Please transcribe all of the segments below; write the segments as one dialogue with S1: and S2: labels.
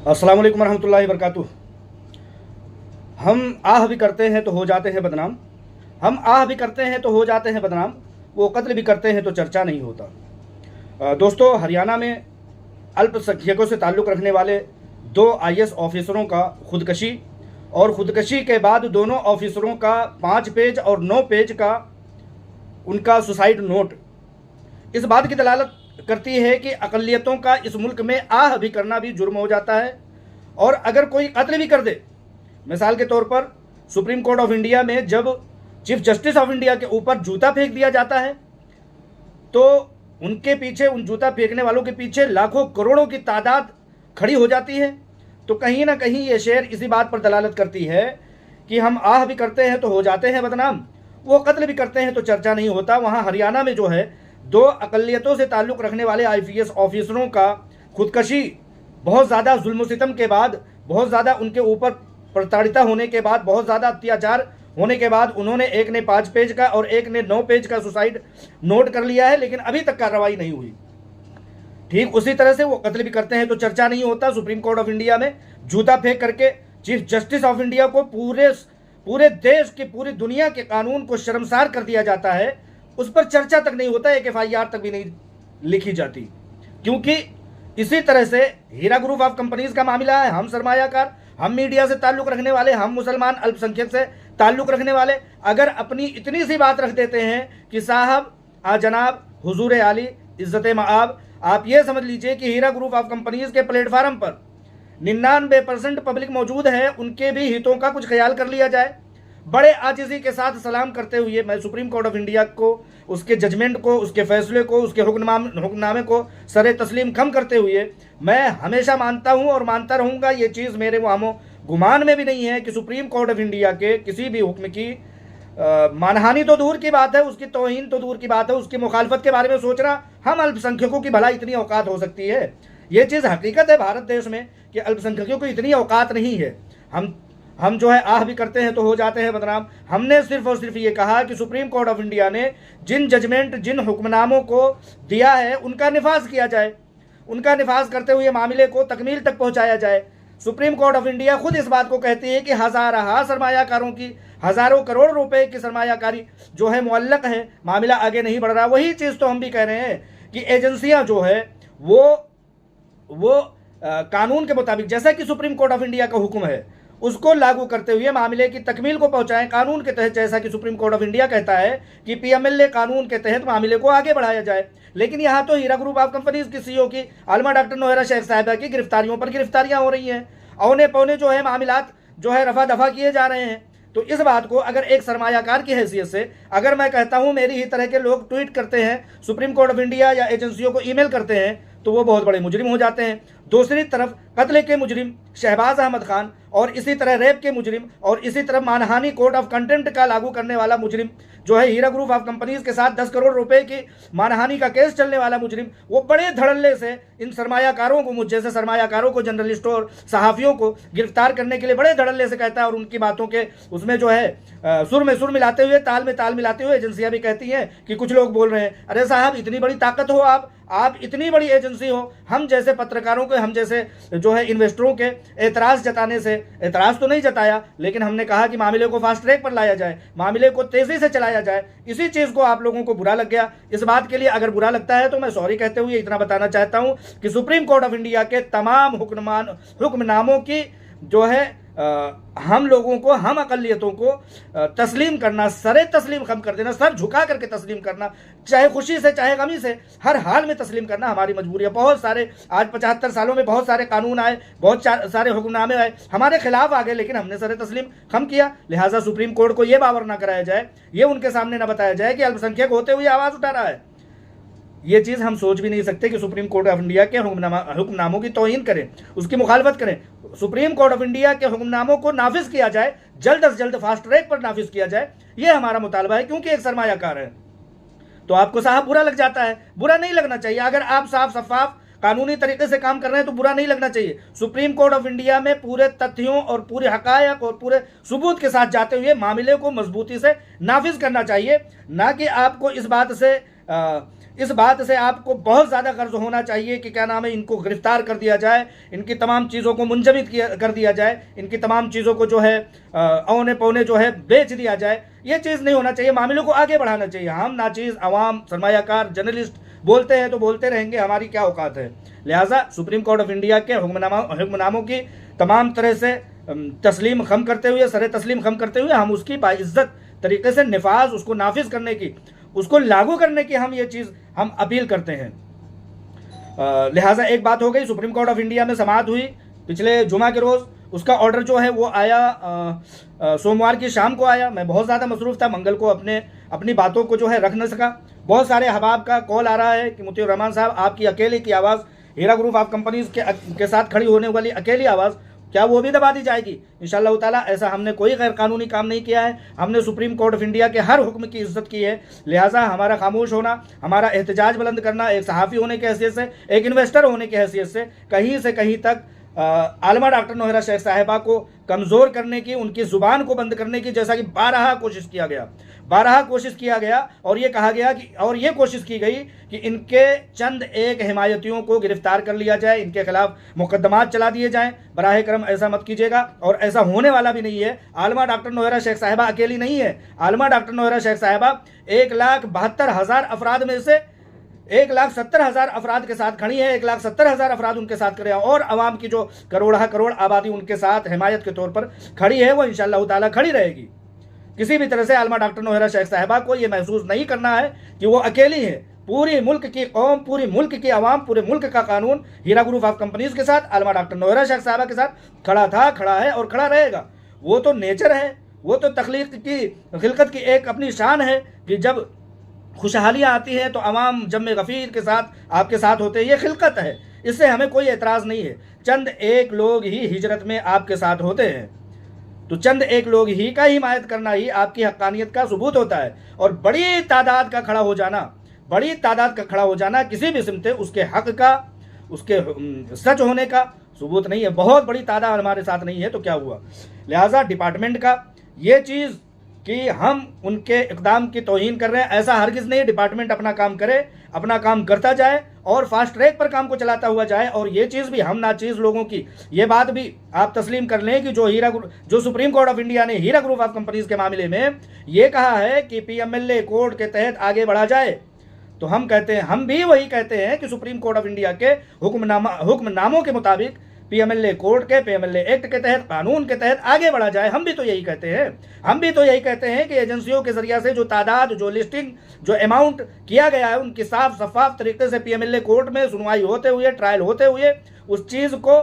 S1: अस्सलाम वालेकुम रहमतुल्लाहि वबरकातुह। हम आह भी करते हैं तो हो जाते हैं बदनाम, हम आह भी करते हैं तो हो जाते हैं बदनाम, वो कत्ल भी करते हैं तो चर्चा नहीं होता। दोस्तों, हरियाणा में अल्पसंख्यकों से ताल्लुक़ रखने वाले 2 IAS ऑफिसरों का खुदकशी और ख़ुदकशी के बाद दोनों ऑफिसरों का 5 पेज और 9 पेज का उनका सुसाइड नोट इस बात की दलालत करती है कि अक़लियतों का इस मुल्क में आह भी करना भी जुर्म हो जाता है। और अगर कोई कत्ल भी कर दे, मिसाल के तौर पर सुप्रीम कोर्ट ऑफ इंडिया में जब चीफ जस्टिस ऑफ इंडिया के ऊपर जूता फेंक दिया जाता है तो उनके पीछे, उन जूता फेंकने वालों के पीछे लाखों करोड़ों की तादाद खड़ी हो जाती है। तो कहीं ना कहीं ये शेर इसी बात पर दलालत करती है कि हम आह भी करते हैं तो हो जाते हैं बदनाम, वो कत्ल भी करते हैं तो चर्चा नहीं होता। वहाँ हरियाणा में जो है 2 अक़लियतों से ताल्लुक़ रखने वाले IPS ऑफिसरों का खुदकशी बहुत ज़्यादा जुल्म सितम के बाद, बहुत ज़्यादा उनके ऊपर प्रताड़िता होने के बाद, बहुत ज़्यादा अत्याचार होने के बाद उन्होंने, एक ने 5 पेज का और एक ने 9 पेज का सुसाइड नोट कर लिया है, लेकिन अभी तक कार्रवाई नहीं हुई। ठीक उसी तरह से वो कत्ल भी करते हैं तो चर्चा नहीं होता। सुप्रीम कोर्ट ऑफ इंडिया में जूता फेंक करके चीफ जस्टिस ऑफ इंडिया को पूरे देश की, पूरी दुनिया के कानून को शर्मसार कर दिया जाता है, उस पर चर्चा तक नहीं होता, एक FIR तक भी नहीं लिखी जाती। क्योंकि इसी तरह से हीरा ग्रुप ऑफ कंपनीज का मामला है। हम सरमायाकार, हम मीडिया से ताल्लुक़ रखने वाले, हम मुसलमान अल्पसंख्यक से ताल्लुक़ रखने वाले अगर अपनी इतनी सी बात रख देते हैं कि साहब, जनाब, हुजूर आली, इज़्ज़त मआब, आप ये समझ लीजिए कि हीरा ग्रुप ऑफ कंपनीज के प्लेटफार्म पर 99% पब्लिक मौजूद है, उनके भी हितों का कुछ ख्याल कर लिया जाए। बड़े आजिज़ी के साथ सलाम करते हुए मैं सुप्रीम कोर्ट ऑफ इंडिया को, उसके जजमेंट को, उसके फैसले को, उसके हुक्मनामे को सरे तस्लीम खम करते हुए मैं हमेशा मानता हूं और मानता रहूंगा, ये चीज़ मेरे वहामो गुमान में भी नहीं है कि सुप्रीम कोर्ट ऑफ इंडिया के किसी भी हुक्म की मानहानि तो दूर की बात है, उसकी तौहीन तो दूर की बात है, उसकी मुखालफत के बारे में सोचना हम अल्पसंख्यकों की भला इतनी औकात हो सकती है। ये चीज़ हकीकत है भारत देश में कि अल्पसंख्यकों को इतनी औकात नहीं है। हम जो है आह भी करते हैं तो हो जाते हैं बदनाम। हमने सिर्फ और सिर्फ ये कहा कि सुप्रीम कोर्ट ऑफ इंडिया ने जिन जजमेंट, जिन हुक्मनामों को दिया है उनका निफाज किया जाए, उनका निफाज करते हुए मामले को तकमील तक पहुंचाया जाए। सुप्रीम कोर्ट ऑफ इंडिया खुद इस बात को कहती है कि हज़ारों सरमायाकारों की, हज़ारों करोड़ रुपए की सरमायाकारी जो है मुअल्लक है, मामला आगे नहीं बढ़ रहा। वही चीज़ तो हम भी कह रहे हैं कि एजेंसियां जो है वो कानून के मुताबिक, जैसा कि सुप्रीम कोर्ट ऑफ इंडिया का हुक्म है, उसको लागू करते हुए मामले की तकमील को पहुंचाएं कानून के तहत। जैसा कि सुप्रीम कोर्ट ऑफ इंडिया कहता है कि PMLA कानून के तहत मामले को आगे बढ़ाया जाए। लेकिन यहाँ तो हीरा ग्रुप ऑफ कंपनीज की CEO की आलमा डॉक्टर नोहरा शेख साहिबा की गिरफ्तारियों पर गिरफ्तारियां हो रही हैं, औने पौने जो है मामलात जो है रफा दफा किए जा रहे हैं। तो इस बात को अगर एक सरमायाकार की हैसियत से अगर मैं कहता हूँ, मेरी ही तरह के लोग ट्वीट करते हैं, सुप्रीम कोर्ट ऑफ इंडिया या एजेंसियों को ईमेल करते हैं, तो वो बहुत बड़े मुजरिम हो जाते हैं। दूसरी तरफ कत्ले के मुजरिम शहबाज अहमद खान और इसी तरह रेप के मुजरिम और इसी तरह मानहानि कोड ऑफ कंटेंट का लागू करने वाला मुजरिम जो है हीरा ग्रुप ऑफ कंपनीज के साथ 10 करोड़ रुपए की मानहानि का केस चलने वाला मुजरिम, वो बड़े धड़ल्ले से इन सरमायाकारों को, मुझ जैसे सरमायाकारों को, जर्नलिस्टों और सहाफ़ियों को गिरफ्तार करने के लिए बड़े धड़ल्ले से कहता है। और उनकी बातों के उसमें जो है सुर में सुर मिलाते हुए, ताल में ताल मिलाते हुए एजेंसियां भी कहती हैं कि कुछ लोग बोल रहे हैं, अरे साहब, इतनी बड़ी ताकत हो आप इतनी बड़ी एजेंसी हो, हम जैसे पत्रकारों के, हम जैसे जो है इन्वेस्टरों के एतराज़ जताने से, एतराज़ तो नहीं जताया, लेकिन हमने कहा कि मामले को फास्ट ट्रैक पर लाया जाए, मामले को तेज़ी से चलाया जाए। इसी चीज़ को आप लोगों को बुरा लग गया। इस बात के लिए अगर बुरा लगता है तो मैं सॉरी कहते हुए इतना बताना चाहता हूँ कि सुप्रीम कोर्ट ऑफ इंडिया के तमाम हुक्मनामों की जो है हम लोगों को, हम अक़लियतों को तस्लीम करना, सरे तस्लीम खम कर देना, सर झुका करके तस्लीम करना, चाहे खुशी से चाहे गमी से, हर हाल में तस्लीम करना हमारी मजबूरी है। बहुत सारे, आज 75 सालों में बहुत सारे कानून आए, बहुत सारे हुक्मनामे आए, हमारे खिलाफ आ गए, लेकिन हमने सरे तस्लीम खम किया। लिहाजा सुप्रीम कोर्ट को यह बावर ना कराया जाए, ये उनके सामने ना बताया जाए कि अल्पसंख्यक होते हुए आवाज़ उठा रहा है। ये चीज़ हम सोच भी नहीं सकते कि सुप्रीम कोर्ट ऑफ इंडिया के हुक्मनामों की तौहीन करें, उसकी मुखालफत करें। सुप्रीम कोर्ट ऑफ इंडिया के हुक्मनामों को नाफिज किया जाए, जल्द से जल्द फास्ट ट्रैक पर नाफिज किया जाए, ये हमारा मुतालबा है। क्योंकि एक सरमायाकार है तो आपको साहब बुरा लग जाता है, बुरा नहीं लगना चाहिए। अगर आप साफ शफाफ कानूनी तरीके से काम कर रहे हैं तो बुरा नहीं लगना चाहिए। सुप्रीम कोर्ट ऑफ इंडिया में पूरे तथ्यों और पूरे हकायक और पूरे सबूत के साथ जाते हुए मामले को मजबूती से नाफिज करना चाहिए, ना कि आपको इस बात से इस बात से आपको बहुत ज़्यादा गर्ज होना चाहिए कि क्या नाम है, इनको गिरफ्तार कर दिया जाए, इनकी तमाम चीज़ों को मुंजमद कर दिया जाए, इनकी तमाम चीज़ों को जो है औने पौने जो है बेच दिया जाए। ये चीज़ नहीं होना चाहिए, मामलों को आगे बढ़ाना चाहिए। हम नाचीज़ अवाम सरमायाकार जर्नलिस्ट बोलते हैं तो बोलते रहेंगे, हमारी क्या औकात है। लिहाजा सुप्रीम कोर्ट ऑफ इंडिया के हुक्मनामों की तमाम तरह से तस्लीम खम करते हुए, सरे तस्लीम खम करते हुए, हम उसकी बाइज्जत तरीके से नफाज, उसको नाफिज करने की, उसको लागू करने की हम ये चीज़ हम अपील करते हैं। लिहाजा एक बात हो गई, सुप्रीम कोर्ट ऑफ इंडिया में समाअत हुई पिछले जुमा के रोज़, उसका ऑर्डर जो है वो आया सोमवार की शाम को आया। मैं बहुत ज़्यादा मसरूफ़ था, मंगल को अपनी बातों को जो है रख न सका। बहुत सारे अहबाब का कॉल आ रहा है कि मुतीउर रहमान साहब, आपकी अकेले की आवाज़, हीरा ग्रुप ऑफ कंपनीज़ के साथ खड़ी होने वाली अकेली आवाज़, क्या वो भी दबा दी जाएगी? इंशाअल्लाह ताला ऐसा हमने कोई गैर कानूनी काम नहीं किया है। हमने सुप्रीम कोर्ट ऑफ इंडिया के हर हुक्म की इज्जत की है। लिहाजा हमारा खामोश होना, हमारा एहतजाज बुलंद करना, एक सहाफ़ी होने की हैसियत से, एक इन्वेस्टर होने की हैसियत से कहीं तक आलमा डॉक्टर नौहरा शेख साहिबा को कमज़ोर करने की, उनकी ज़ुबान को बंद करने की, जैसा कि बारहा कोशिश किया गया और ये कहा गया कि, और ये कोशिश की गई कि इनके चंद एक हिमायतियों को गिरफ्तार कर लिया जाए, इनके खिलाफ मुकदमात चला दिए जाएं। बराह करम ऐसा मत कीजिएगा, और ऐसा होने वाला भी नहीं है। आलमा डॉक्टर नौहरा शेख साहिबा अकेली नहीं है। आलमा डॉक्टर नौहरा शेख साहिबा 1,72,000 अफराद में से 1,70,000 अफराद के साथ खड़ी है। 1,70,000 अफराद उनके साथ खड़े हैं, और आवाम की जो करोड़ आबादी उनके साथ हिमायत के तौर पर खड़ी है, वो इंशाअल्लाह ताला खड़ी रहेगी। किसी भी तरह से आलमा डॉक्टर नौहरा शेख साहिबा को ये महसूस नहीं करना है कि वो अकेली है। पूरी मुल्क की कौम, पूरी मुल्क की आवाम, पूरे मुल्क का कानून हीरा ग्रुप ऑफ कंपनीज के साथ, आलमा डॉक्टर नौहरा शेख साहिबा के साथ खड़ा था, खड़ा है और खड़ा रहेगा। वो तो नेचर है, वो तो तख्लीक की, खिलकत की एक अपनी शान है कि जब खुशहालियाँ आती हैं तो अवाम जम्मे गफ़ीर के साथ आपके साथ होते हैं। ये खिलकत है, इससे हमें कोई एतराज़ नहीं है। चंद एक लोग ही हिजरत में आपके साथ होते हैं, तो चंद एक लोग ही का हिमायत करना ही आपकी हक्कानियत का सबूत होता है। और बड़ी तादाद का खड़ा हो जाना किसी भी सिमते उसके हक का, उसके सच होने का सबूत नहीं है। बहुत बड़ी तादाद हमारे साथ नहीं है तो क्या हुआ। लिहाजा डिपार्टमेंट का ये चीज़ कि हम उनके इक़दाम की तौहीन कर रहे हैं, ऐसा हरगिज़ नहीं। डिपार्टमेंट अपना काम करे, अपना काम करता जाए और फास्ट ट्रैक पर काम को चलाता हुआ जाए। और ये चीज़ भी हम नाचीज़ लोगों की ये बात भी आप तस्लीम कर लें कि जो सुप्रीम कोर्ट ऑफ इंडिया ने हीरा ग्रुप ऑफ कंपनीज के मामले में ये कहा है कि PMLA कोड के तहत आगे बढ़ा जाए, तो हम कहते हैं, हम भी वही कहते हैं कि सुप्रीम कोर्ट ऑफ इंडिया के हुक्मनामों के मुताबिक PMLA कोड के, PMLA एक्ट के तहत, कानून के तहत आगे बढ़ा जाए। हम भी तो यही कहते हैं कि एजेंसियों के जरिए से जो तादाद, जो लिस्टिंग, जो अमाउंट किया गया है, उनकी साफ शफाफ तरीके से PMLA कोर्ट में सुनवाई होते हुए, ट्रायल होते हुए उस चीज़ को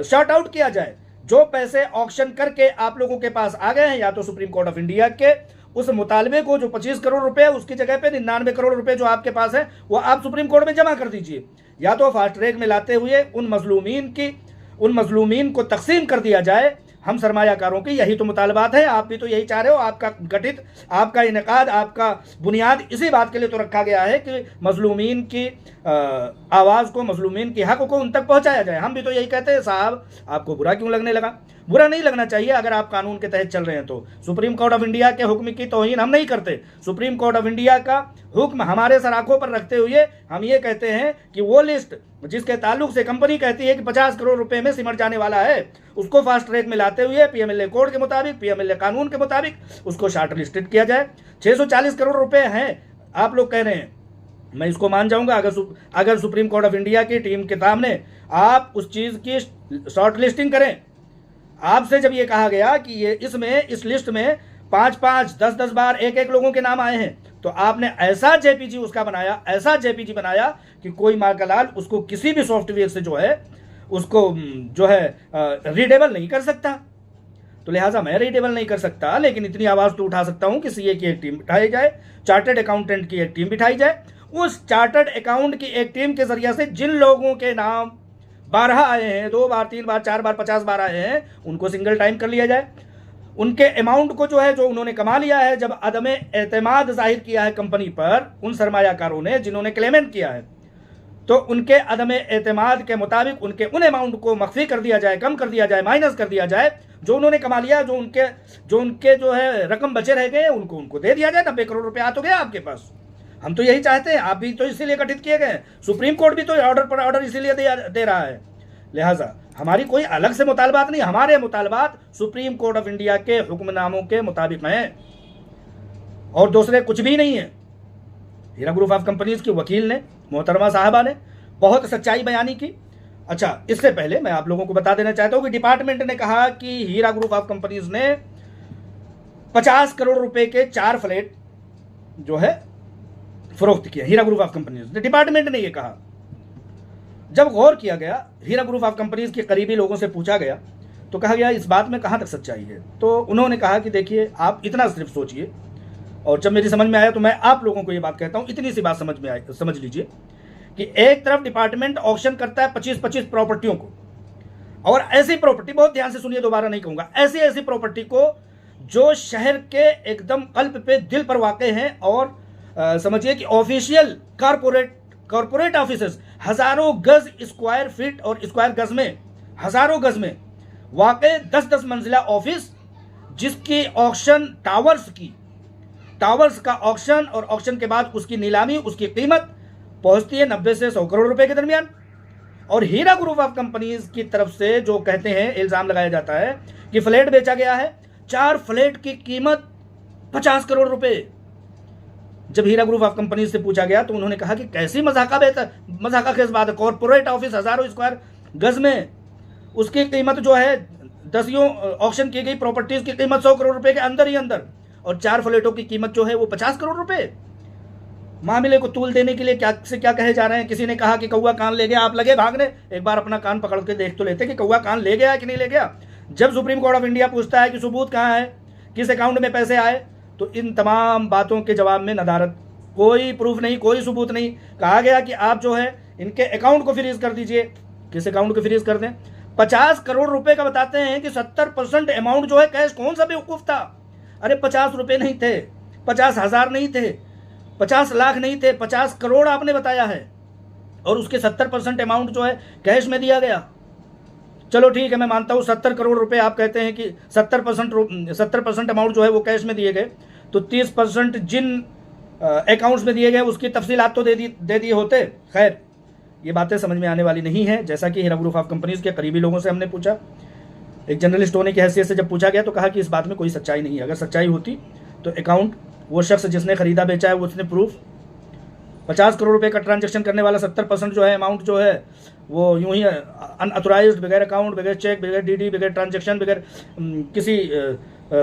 S1: शॉर्ट आउट किया जाए। जो पैसे ऑक्शन करके आप लोगों के पास आ गए हैं, या तो सुप्रीम कोर्ट ऑफ इंडिया के उस मुतालबे को जो 25 करोड़ रुपए, उसकी जगह पे 99 करोड़ रुपए जो आपके पास है वो आप सुप्रीम कोर्ट में जमा कर दीजिए, या तो फास्ट ट्रैक में लाते हुए उन मजलूमीन को तकसीम कर दिया जाए। हम सरमायाकारों की यही तो मुतालबात है, आप भी तो यही चाह रहे हो। आपका इनेकाद, आपका बुनियाद इसी बात के लिए तो रखा गया है कि मजलूमीन की आवाज़ को, मजलूमीन के हक़ को उन तक पहुँचाया जाए। हम भी तो यही कहते हैं। साहब, आपको बुरा क्यों लगने लगा? बुरा नहीं लगना चाहिए अगर आप कानून के तहत चल रहे हैं तो। सुप्रीम कोर्ट ऑफ इंडिया के हुक्म की तौहीन हम नहीं करते। सुप्रीम कोर्ट ऑफ इंडिया का हुक्म हमारे सर आंखों पर रखते हुए हम ये कहते हैं कि वो लिस्ट जिसके ताल्लुक से कंपनी कहती है कि 50 करोड़ रुपए में सिमट जाने वाला है, उसको फास्ट ट्रैक में लाते हुए PMLA कोड के मुताबिक, PMLA कानून के मुताबिक उसको शार्ट लिस्टेड किया जाए। 640 करोड़ रुपए हैं आप लोग कह रहे हैं, मैं इसको मान जाऊंगा अगर सुप्रीम कोर्ट ऑफ इंडिया की टीम के सामने आप उस चीज़ की शॉर्ट लिस्टिंग करें। आपसे जब ये कहा गया कि ये इस लिस्ट में 5-5, 10-10 बार एक लोगों के नाम आए हैं, तो आपने ऐसा JPG उसका बनाया, ऐसा JPG बनाया कि कोई मार्कालाल उसको किसी भी सॉफ्टवेयर से जो है उसको जो है रीडेबल नहीं कर सकता। तो लिहाजा मैं रीडेबल नहीं कर सकता, लेकिन इतनी आवाज़ तो उठा सकता हूँ कि CA की एक टीम बिठाई जाए, चार्टर्ड अकाउंटेंट की एक टीम बिठाई जाए। उस चार्टर्ड अकाउंट की एक टीम के जरिए से जिन लोगों के नाम 12 आए हैं, 2 बार, 3 बार, 4 बार, 50 बार आए हैं, उनको सिंगल टाइम कर लिया जाए। उनके अमाउंट को जो है, जो उन्होंने कमा लिया है, जब अदम एतमाद जाहिर किया है कंपनी पर उन सरमायाकारों ने जिन्होंने क्लेमेंट किया है, तो उनके अदम एतमाद के मुताबिक उनके उन अमाउंट को मख्फी कर दिया जाए, कम कर दिया जाए, माइनस कर दिया जाए। जो उन्होंने कमा लिया, जो उनके जो है रकम बचे रह गए, उनको दे दिया जाए। 90 करोड़ रुपए आ तो गया आपके पास। हम तो यही चाहते हैं, आप भी तो इसीलिए गठित किए गए, सुप्रीम कोर्ट भी तो ऑर्डर पर ऑर्डर इसीलिए दे रहा है। लिहाजा हमारी कोई अलग से मुतालबात नहीं, हमारे मुतालबात सुप्रीम कोर्ट ऑफ इंडिया के हुक्मनामों के मुताबिक हैं और दूसरे कुछ भी नहीं है। हीरा ग्रुप ऑफ कंपनीज की वकील ने, मोहतरमा साहबा ने बहुत सच्चाई बयानी की। अच्छा, इससे पहले मैं आप लोगों को बता देना चाहता हूं कि डिपार्टमेंट ने कहा कि हीरा ग्रुप ऑफ कंपनीज ने 50 करोड़ रुपए के 4 फ्लैट जो है फरोख्त किया। हीरा ग्रुप ऑफ कंपनीज ने, डिपार्टमेंट ने यह कहा। जब गौर किया गया, हीरा ग्रुप ऑफ कंपनीज के करीबी लोगों से पूछा गया तो कहा गया इस बात में कहां तक सच्चाई है। तो उन्होंने कहा कि देखिए, आप इतना सिर्फ सोचिए, और जब मेरी समझ में आया तो मैं आप लोगों को ये बात कहता हूं, इतनी सी बात समझ में आई, समझ लीजिए कि एक तरफ डिपार्टमेंट ऑक्शन करता है 25-25 प्रॉपर्टियों को, और ऐसी प्रॉपर्टी, बहुत ध्यान से सुनिए, दोबारा नहीं कहूंगा, ऐसी ऐसी प्रॉपर्टी को जो शहर के एकदम कल्ब पे, दिल पर वाक़ हैं, और समझिए कि ऑफिशियल कॉरपोरेट ऑफिसेस हजारों गज स्क्वायर फीट और स्क्वायर गज में, हजारों गज में वाक़ 10-10 मंजिला ऑफिस, जिसकी ऑक्शन टावर्स का ऑक्शन, और ऑक्शन के बाद उसकी नीलामी, उसकी कीमत पहुंचती है 90 से 100 करोड़ रुपए के दरमियान। और हीरा ग्रुप ऑफ कंपनीज की तरफ से जो कहते हैं, इल्जाम लगाया जाता है कि फ्लैट बेचा गया है, 4 फ्लैट की कीमत 50 करोड़ रुपए। जब हीरा ग्रुप ऑफ कंपनीज से पूछा गया तो उन्होंने कहा कि कैसी मजाका खेज बात है, कॉर्पोरेट ऑफिस हजारों स्क्वायर गज में, उसकी कीमत जो है, 10 ऑक्शन की गई प्रॉपर्टीज की कीमत 100 करोड़ रुपए के अंदर ही अंदर, और 4 फ्लैटों की कीमत जो है वो 50 करोड़ रुपए। मामले को तूल देने के लिए क्या से क्या कहे जा रहे हैं। किसी ने कहा कि कौवा कान ले गया, आप लगे भागने, एक बार अपना कान पकड़ के देख तो लेते कि कौवा कान ले गया कि नहीं ले गया। जब सुप्रीम कोर्ट ऑफ इंडिया पूछता है कि सबूत कहाँ है, किस अकाउंट में पैसे आए, तो इन तमाम बातों के जवाब में नदारत, कोई प्रूफ नहीं, कोई सबूत नहीं। कहा गया कि आप जो है इनके अकाउंट को फ्रीज कर दीजिए। किस अकाउंट को फ्रीज कर दें? 50 करोड़ रुपए का बताते हैं कि 70% अमाउंट जो है कैश। कौन सा बेवकूफ था? अरे 50 रुपए नहीं थे, 50,000 नहीं थे, 50 लाख नहीं थे, 50 करोड़ आपने बताया है, और उसके 70% अमाउंट जो है कैश में दिया गया। चलो ठीक है, मैं मानता हूँ 70 करोड़ रुपए आप कहते हैं कि 70% अमाउंट जो है वो कैश में दिए गए, तो 30% जिन अकाउंट्स में दिए गए उसकी तफसीलात तो दे दिए होते। खैर, ये बातें समझ में आने वाली नहीं है। जैसा कि हीरा ग्रुप ऑफ कंपनीज के करीबी लोगों से हमने पूछा, एक जर्नलिस्ट होने की हैसियत से जब पूछा गया तो कहा कि इस बात में कोई सच्चाई नहीं है। अगर सच्चाई होती तो अकाउंट, वो शख्स जिसने खरीदा बेचा है, उसने प्रूफ, 50 करोड़ रुपए का ट्रांजैक्शन करने वाला 70% जो है अमाउंट जो है वो यूं ही अनऑथोराइज्ड, बगैर अकाउंट, बगैर चेक, बगैर डीडी, बगैर ट्रांजैक्शन, बगैर किसी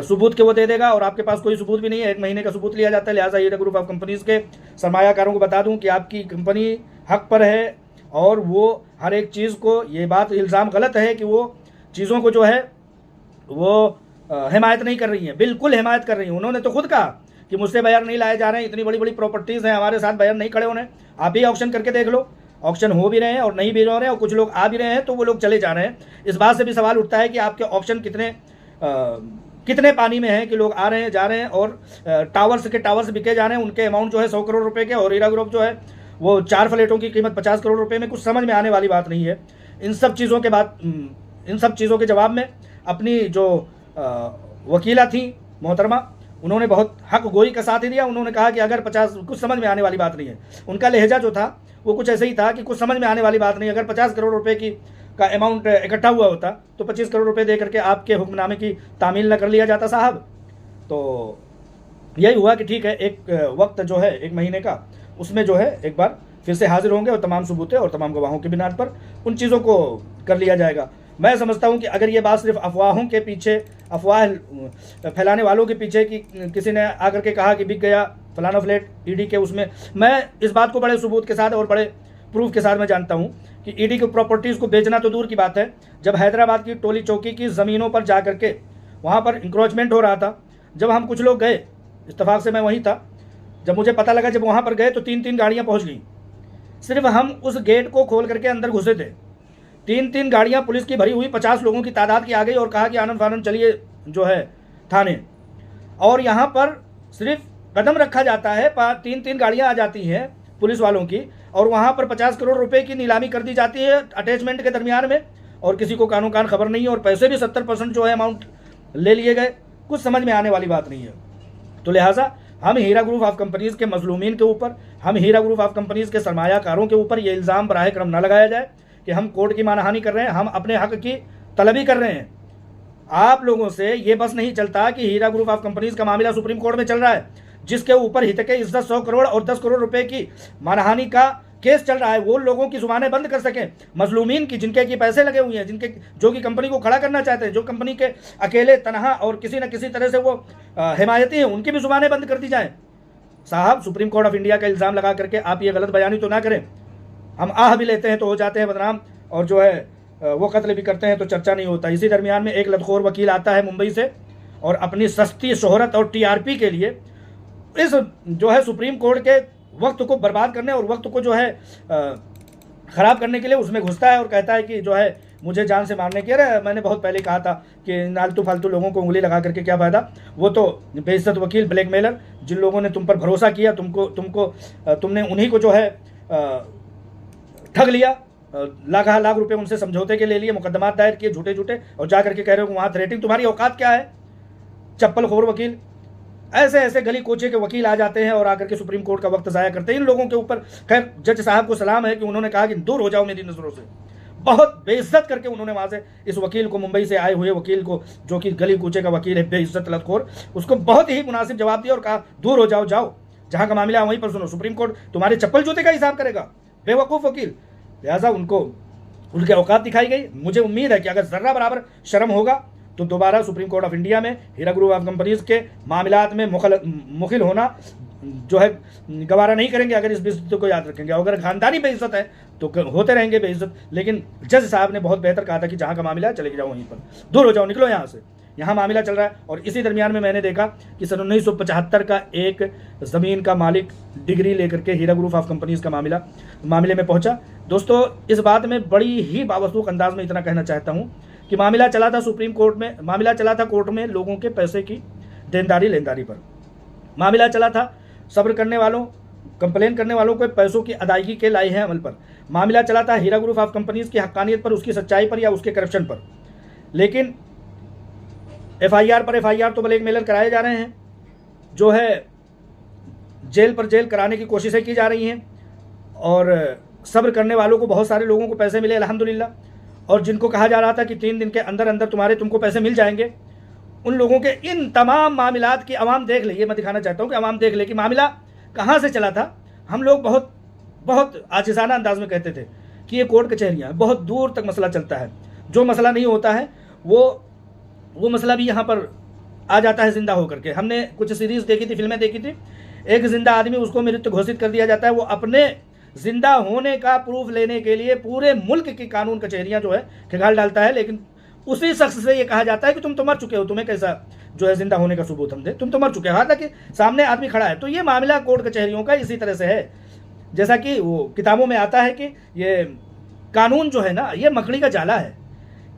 S1: सबूत के वो दे देगा, और आपके पास कोई सबूत भी नहीं है। 1 महीने का सबूत लिया जाता है। लिहाजा हीरा ग्रुप ऑफ कंपनीज के सरमायाकारों को बता दूं कि आपकी कंपनी हक पर है, और वो हर एक चीज़ को, ये बात इल्ज़ाम गलत है कि वो चीज़ों को जो है वो हिमायत नहीं कर रही है। बिल्कुल हिमायत कर रही है। उन्होंने तो खुद कहा कि मुझसे बायर नहीं लाए जा रहे हैं, इतनी बड़ी बड़ी प्रॉपर्टीज़ हैं, हमारे साथ बायर नहीं खड़े होने। आप भी ऑक्शन करके देख लो, ऑक्शन हो भी रहे हैं और नहीं भी हो रहे हैं, और कुछ लोग आ भी रहे हैं तो वो लोग चले जा रहे हैं। इस बात से भी सवाल उठता है कि आपके ऑक्शन कितने पानी में हैं कि लोग आ रहे हैं, जा रहे हैं, और टावर्स बिके जा रहे हैं। उनके अमाउंट जो है 100 करोड़ रुपए के, और हीरा ग्रुप जो है वो 4 फ्लैटों की कीमत 50 करोड़ रुपए में। कुछ समझ में आने वाली बात नहीं है। इन सब चीज़ों के जवाब में अपनी जो वकीला थी मोहतरमा, उन्होंने बहुत हक गोई का साथ ही दिया। उन्होंने कहा कि अगर 50, कुछ समझ में आने वाली बात नहीं है। उनका लहजा जो था वो कुछ ऐसे ही था कि कुछ समझ में आने वाली बात नहीं। अगर 50 करोड़ रुपए का अमाउंट इकट्ठा हुआ होता तो 25 करोड़ रुपए दे करके आपके हुक्मनामे की तामील न कर लिया जाता साहब। तो यही हुआ कि ठीक है, एक वक्त जो है 1 महीने का, उसमें जो है एक बार फिर से हाजिर होंगे और तमाम सबूतें और तमाम गवाहों की बिनाद पर उन चीज़ों को कर लिया जाएगा। मैं समझता हूं कि अगर ये बात सिर्फ अफवाहों के पीछे, अफवाह फैलाने वालों के पीछे, कि किसी ने आकर के कहा कि बिक गया फलाना फ्लैट ईडी के, उसमें मैं इस बात को बड़े सबूत के साथ और बड़े प्रूफ के साथ मैं जानता हूं कि ईडी की प्रॉपर्टीज़ को बेचना तो दूर की बात है। जब हैदराबाद की टोली चौकी की ज़मीनों पर जा करके वहाँ पर इंक्रोचमेंट हो रहा था, जब हम कुछ लोग गए, इत्तेफाक से मैं वहीं था, जब मुझे पता लगा, जब वहाँ पर गए तो 3-3 गाड़ियाँ पहुँच गई। सिर्फ हम उस गेट को खोल करके अंदर घुसे थे, 3-3 गाड़ियां पुलिस की भरी हुई 50 लोगों की तादाद की आ गई, और कहा कि आनंद फानंद चलिए जो है थाने। और यहाँ पर सिर्फ कदम रखा जाता है, 3-3 गाड़ियां आ जाती हैं पुलिस वालों की, और वहाँ पर 50 करोड़ रुपए की नीलामी कर दी जाती है अटैचमेंट के दरमियान में, और किसी को कानों कान खबर नहीं है, और पैसे भी 70% जो है अमाउंट ले लिए गए। कुछ समझ में आने वाली बात नहीं है। तो लिहाजा हम हीरा ग्रुप ऑफ कंपनीज के मजलूमीन के ऊपर, हम हीरा ग्रुप ऑफ कंपनीज के सरमायाकारों के ऊपर ये इल्ज़ाम बराह करम न लगाया जाए कि हम कोर्ट की मानहानि कर रहे हैं। हम अपने हक की तलबी कर रहे हैं। आप लोगों से ये बस नहीं चलता कि हीरा ग्रुप ऑफ कंपनीज का मामला सुप्रीम कोर्ट में चल रहा है, जिसके ऊपर हितके इज्जत 100 करोड़ और 10 करोड़ रुपए की मानहानि का केस चल रहा है। वो लोगों की जुबानें बंद कर सकें, मजलूमीन की, जिनके की पैसे लगे हुए हैं, जिनके जो कि कंपनी को खड़ा करना चाहते हैं, जो कंपनी के अकेले तनहा और किसी न किसी तरह से वो हिमायती हैं, उनकी भी जुबानें बंद कर दी जाएं। साहब, सुप्रीम कोर्ट ऑफ इंडिया का इल्ज़ाम लगा करके आप ये गलत बयानी तो ना करें। हम आह भी लेते हैं तो हो जाते हैं बदनाम, और जो है वो कत्ल भी करते हैं तो चर्चा नहीं होता। इसी दरमियान में एक लतखोर वकील आता है मुंबई से और अपनी सस्ती शोहरत और टीआरपी के लिए इस जो है सुप्रीम कोर्ट के वक्त को बर्बाद करने और वक्त को जो है ख़राब करने के लिए उसमें घुसता है और कहता है कि जो है मुझे जान से मारने की। अरे मैंने बहुत पहले कहा था कि नालतू फालतू लोगों को उंगली लगा करके क्या फ़ायदा। वो तो बेइज्जत वकील, ब्लैकमेलर, जिन लोगों ने तुम पर भरोसा किया, तुमने उन्हीं को जो है ठग लिया, लाख रुपए उनसे समझौते के ले लिए, मुकदमात दायर किए झूठे झूठे, और जा करके कह रहे हो वहाँ थ्रेटिंग। तुम्हारी औकात क्या है, चप्पल खोर वकील। ऐसे ऐसे गली कोचे के वकील आ जाते हैं और आकर के सुप्रीम कोर्ट का वक्त ज़ाया करते हैं इन लोगों के ऊपर। खैर, जज साहब को सलाम है कि उन्होंने कहा कि दूर हो जाओ मेरी नज़रों से। बहुत बेइज्जत करके उन्होंने वहाँ से इस वकील को, मुंबई से आए हुए वकील को, जो कि गली कूचे का वकील है, बेइज्जत लतखोर, उसको बहुत ही मुनासिब जवाब दिया और कहा दूर हो जाओ, जाओ जहाँ का मामला है वहीं पर सुनो। सुप्रीम कोर्ट तुम्हारे चप्पल जूते का हिसाब करेगा, बेवकूफ़ वकील। लिहाजा उनको उनके औकात दिखाई गई। मुझे उम्मीद है कि अगर ज़र्रा बराबर शर्म होगा तो दोबारा सुप्रीम कोर्ट ऑफ इंडिया में हीरा ग्रुप ऑफ कंपनीज के मामलात में मुखिल होना जो है गवारा नहीं करेंगे, अगर इस बेइज्जती को याद रखेंगे। अगर खानदानी बेइज्जत है तो होते रहेंगे बेइज्जत, लेकिन जज साहब ने बहुत बेहतर कहा था कि जहाँ का मामला है चले जाओ वहीं पर, दूर हो जाओ, निकलो यहाँ से, यहाँ मामला चल रहा है। और इसी दरमियान में मैंने देखा कि सन 1975 का एक ज़मीन का मालिक डिग्री लेकर के हीरा ग्रुप ऑफ कंपनीज का मामले में पहुँचा। दोस्तों, इस बात में बड़ी ही बावसूख अंदाज में इतना कहना चाहता हूँ कि मामला चला था सुप्रीम कोर्ट में, मामला चला था कोर्ट में लोगों के पैसे की देनदारी लेनदारी पर। मामला चला था सब्र करने वालों, कंप्लेन करने वालों को पैसों की अदायगी के लाए हैं अमल पर। मामला चला था हीरा ग्रुप ऑफ कंपनीज की हक्कानियत पर, उसकी सच्चाई पर या उसके करप्शन पर। लेकिन एफआईआर पर एफआईआर तो ब्लैकमेलर कराए जा रहे हैं, जो है जेल पर जेल कराने की कोशिशें की जा रही हैं, और सब्र करने वालों को, बहुत सारे लोगों को पैसे मिले अल्हम्दुलिल्लाह। और जिनको कहा जा रहा था कि 3 दिन के अंदर अंदर तुमको पैसे मिल जाएंगे, उन लोगों के इन तमाम मामलात की आवाम देख ले। ये मैं दिखाना चाहता हूँ कि आवाम देख ले कि मामला कहाँ से चला था। हम लोग बहुत बहुत आजिज़ाना अंदाज में कहते थे कि ये कोर्ट कचहरियाँ, बहुत दूर तक मसला चलता है, जो मसला नहीं होता है वो मसला भी यहाँ पर आ जाता है जिंदा होकर के। हमने कुछ सीरीज़ देखी थी, फिल्में देखी थी, एक जिंदा आदमी, उसको मृत घोषित कर दिया जाता है। वो अपने जिंदा होने का प्रूफ लेने के लिए पूरे मुल्क की कानून कचहरियाँ जो है खंगाल डालता है, लेकिन उसी शख्स से ये कहा जाता है कि तुम तो मर चुके हो, तुम्हें कैसा जो है जिंदा होने का सबूत हम दे, तुम तो मर चुके हो, हालांकि सामने आदमी खड़ा है। तो ये मामला कोर्ट कचहरियों का इसी तरह से है, जैसा कि वो किताबों में आता है कि ये कानून जो है ना, ये मकड़ी का जाला है।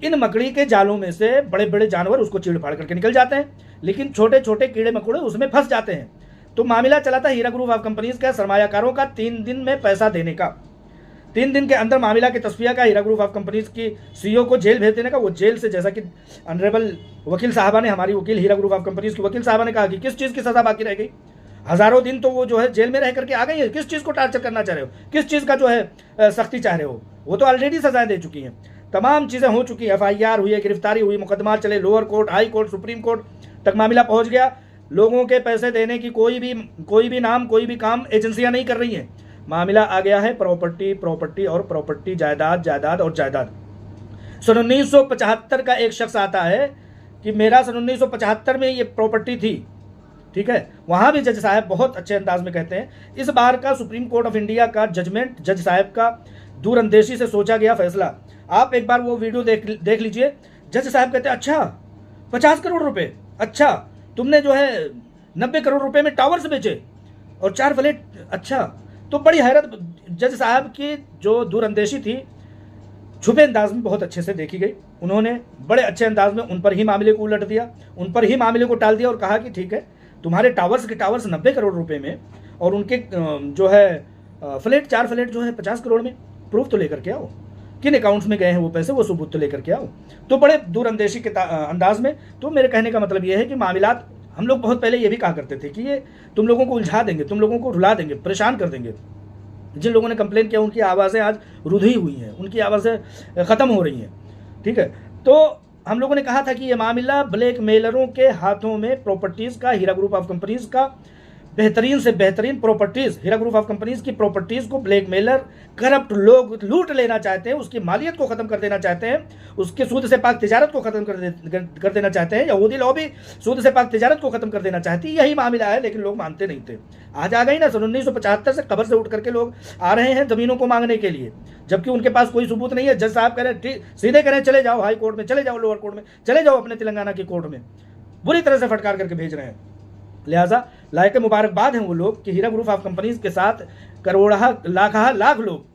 S1: इन मकड़ी के जालों में से बड़े बड़े जानवर उसको चीड़ फाड़ करके निकल जाते हैं, लेकिन छोटे छोटे कीड़े मकोड़े उसमें फंस जाते हैं। तो मामला चला था हीरा ग्रुप ऑफ कंपनीज का सरमायाकारों का 3 दिन में पैसा देने का, 3 दिन के अंदर मामला की तस्फिया का, हीरा ग्रुप ऑफ कंपनीज की सीईओ को जेल भेज देने का। वो जेल से, जैसा कि ऑनरेबल वकील साहबा ने, हमारी वकील हीरा ग्रुप ऑफ कंपनीज की वकील साहबा ने कहा कि किस चीज़ की सज़ा बाकी रह गई, हज़ारों दिन तो वो जो है जेल में रह करके आ गई है, किस चीज़ को टार्चर करना चाह रहे हो, किस चीज़ का जो है सख्ती चाह रहे हो। वो तो ऑलरेडी सजाएं दे चुकी हैं, तमाम चीज़ें हो चुकी हैं, एफआईआर हुई है, गिरफ्तारी हुई, मुकदमा चले, lower court, high court, supreme court तक मामला पहुंच गया। लोगों के पैसे देने की कोई भी नाम, कोई भी काम एजेंसियां नहीं कर रही हैं। मामला आ गया है प्रॉपर्टी और प्रॉपर्टी, जायदाद और जायदाद। सन 1975 का एक शख्स आता है कि मेरा सन 1975 में ये प्रॉपर्टी थी, ठीक है। वहाँ भी जज साहब बहुत अच्छे अंदाज में कहते हैं। इस बार का सुप्रीम कोर्ट ऑफ इंडिया का जजमेंट, जज साहब का दूरअंदेशी से सोचा गया फैसला, आप एक बार वो वीडियो देख लीजिए। जज साहब कहते हैं अच्छा 50 करोड़ रुपए, अच्छा तुमने जो है 90 करोड़ रुपए में टावर्स बेचे और 4 फ्लैट, अच्छा। तो बड़ी हैरत, जज साहब की जो दूरअंदेशी थी छुपे अंदाज में बहुत अच्छे से देखी गई। उन्होंने बड़े अच्छे अंदाज में उन पर ही मामले को उलट दिया, उन पर ही मामले को टाल दिया और कहा कि ठीक है, तुम्हारे टावर्स के टावर्स 90 करोड़ रुपए में और उनके जो है फ्लैट, 4 फ्लैट जो है 50 करोड़ में, प्रूफ तो लेकर के आओ, किन अकाउंट्स में गए हैं वो पैसे, वो सबूत तो लेकर के आओ। तो बड़े दूरअंदेशी के अंदाज में। तो मेरे कहने का मतलब ये है कि मामलात हम लोग बहुत पहले ये भी कहा करते थे कि ये तुम लोगों को उलझा देंगे, तुम लोगों को रुला देंगे, परेशान कर देंगे। जिन लोगों ने कंप्लेन किया उनकी आवाज़ें आज रुधी हुई हैं, उनकी आवाज़ें ख़त्म हो रही हैं। ठीक है, तो हम लोगों ने कहा था कि ये मामला ब्लैकमेलरों के हाथों में प्रॉपर्टीज़ का, हीरा ग्रुप ऑफ कंपनीज़ का बेहतरीन से बेहतरीन properties, Heera group of companies की प्रॉपर्टीज़ को ब्लैकमेलर करप्ट लोग लूट लेना चाहते हैं, उसकी मालियत को ख़त्म कर देना चाहते हैं, उसके सूद से पाक तिजारत को ख़त्म कर देना चाहते हैं। यहूदी लॉबी सूद से पाक तिजारत को ख़त्म कर देना चाहती है, यही मामला है। लेकिन लोग मानते नहीं थे। आज आ गई ना, सन 1975 से कब्र से उठ करके लोग आ रहे हैं ज़मीनों को मांगने के लिए, जबकि उनके पास कोई सबूत नहीं है। जज साहब कह रहे सीधे करें चले जाओ हाई कोर्ट में, चले जाओ लोअर कोर्ट में, चले जाओ अपने तेलंगाना की कोर्ट में, बुरी तरह से फटकार करके भेज रहे हैं। लिहाजा लायक मुबारकबाद हैं वो लोग कि हीरा ग्रुप ऑफ कंपनीज के साथ लाख लोग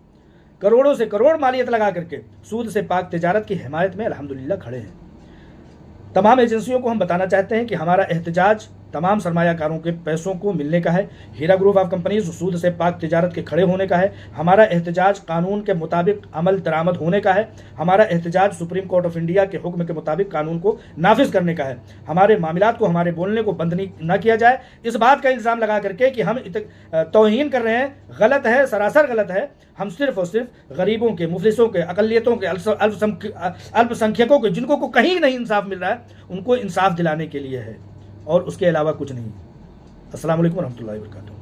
S1: करोड़ों से करोड़ मालियत लगा करके सूद से पाक तिजारत की हिमायत में अल्हम्दुलिल्लाह खड़े हैं। तमाम एजेंसियों को हम बताना चाहते हैं कि हमारा एहतजाज तमाम सरमायाकारों के पैसों को मिलने का है, हीरा ग्रुप ऑफ कंपनीज सूद से पाक तिजारत के खड़े होने का है। हमारा एहतजाज कानून के मुताबिक अमल दरामद होने का है। हमारा एहतजाज सुप्रीम कोर्ट ऑफ इंडिया के हुक्म के मुताबिक कानून को नाफिज करने का है। हमारे मामलात को, हमारे बोलने को बंद न किया जाए। इस बात का इल्ज़ाम लगा करके कि हम तौहीन कर रहे हैं, गलत है, सरासर गलत है। हम सिर्फ और सिर्फ गरीबों के, मुफलिसों के, अकलियतों के, अल्पसंख्यकों के, जिनको को कहीं नहीं इंसाफ मिल रहा है, उनको इंसाफ दिलाने के लिए है और उसके अलावा कुछ नहीं। अस्सलाम वालेकुम रहमतुल्लाहि व बरकातुहू।